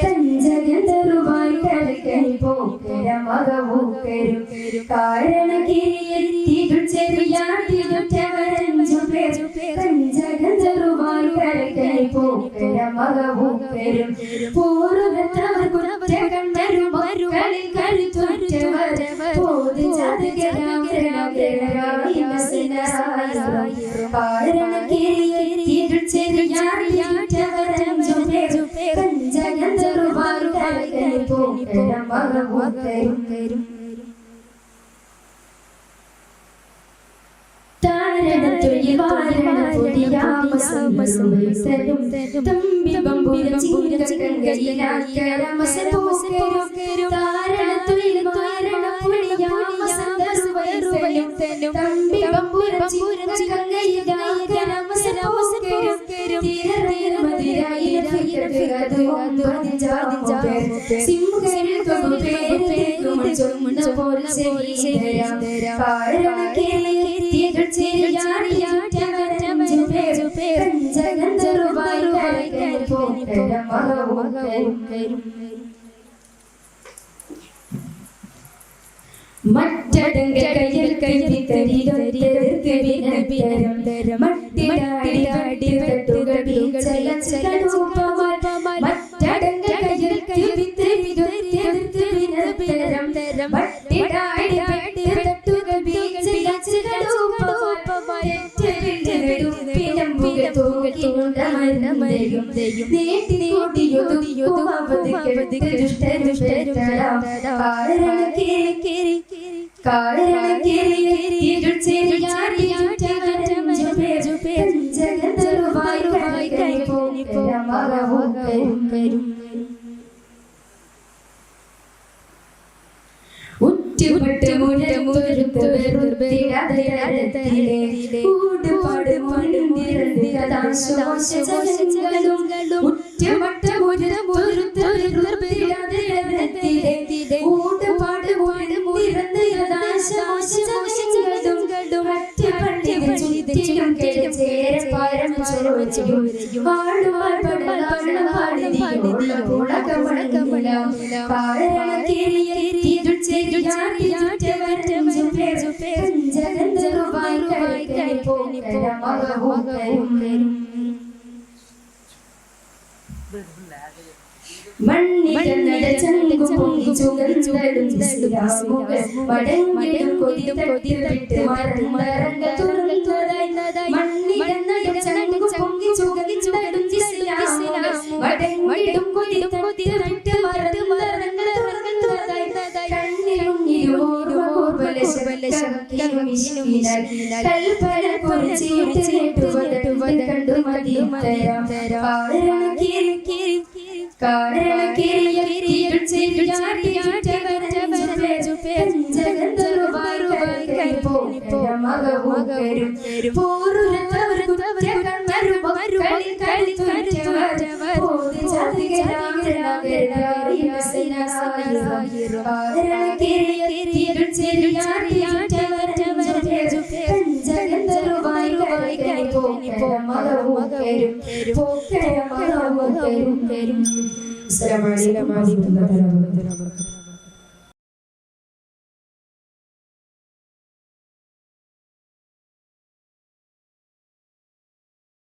കഞ്ചകന്തറുവായി കലക്കനി പോക്കര മകവൂക്കരും കാരണക്കിരിയെത്തിതു ചെറിയാട്ടിതുറ്റവരഞ്ചു പേർ കഞ്ചകന്തറുവായി കലക്കനി പോക്കര മകവൂക്കരും പൂർവ്വത്തവർ കുറ്റകണ്ണരും മരുകളിൽ കരുത്തുറ്റവർ പോതി കാരണക്കിരിയെത്തിതു ചെറിയാട്ടിതുറ്റവരഞ്ചു പേർ കഞ്ചകന്തറുവായി കലക്കനി പോക്കര മകവൂക്കരും താരണത്തൊഴി വാരണ പൊടിയാമസമസമസരും തമ്പി ബമ്പുര ചിങ്കകങ്കയിലാക്കരമസപോക്കരും താരണത്തൊഴി വാരണ പൊടിയാമസമസരും തമ്പി ബമ്പുര ചിങ്കകങ്കയിലാക്കരമസപോക്കരും തീരമതിരായി ഫിക്കത്ത് ഒമ്പതിഞ്ചാതിഞ്ചാപേർ സിംഹരിൽ തൊകുപേരേക്കും ചൊമ്മുന്ന പോൽ ശരീരം കാരണക്കേലി മറ്റടങ്ക കയ്യിൽ കയ്യിൽ തരിതൊരിതെതിർത്ത് വിനപിരം മട്ടിടാടി തട്ടുകൾ മറ്റടങ്ക കയ്യിൽ കയ്യിൽ തരിതൊരിതെതിർത്ത് വിനപിരം മട്ടിടാടി തട്ടുകൾ ഉറ്റുപട്ട് മുരമുരുത്ത് വെറുത്തിടതിലെ ൂടുപാട് മണിന്തിരന്തിരതാശോശങ്ങളും ഉറ്റുപട്ട മുരമുരുത്തൊരുത്തിടതിലെ ൂടുപാട് മണിന്തിരന്തിരതാശോശങ്ങളും മറ്റുപണ്ടികൾ ചുറ്റിലും ചേരപ്പാരം ചോദിച്ചു പാടുവാൾ പടലാള പാടി ഉളകമണകമല കാരണക്കിരിയ മണ്ണിടനടച്ചങ്ങു പൊങ്ങി ചുകഞ്ചുകളും വടങ്ങിടും കൊതിവിട്ട് മറങ്ങ തുറന്നതായി മണ്ണിടനടച്ചങ്ങു പൊങ്ങി ചുകഞ്ചുകളും വടങ്ങിടും കൊതിവിട്ട് മറങ്ങ തുറന്നതായി കണ്ണിലും കൽപ്പന പൊറിച്ചിട്ട് കണ്ടു മതിയും Assalamualaikum warahmatullahi wabarakatuh.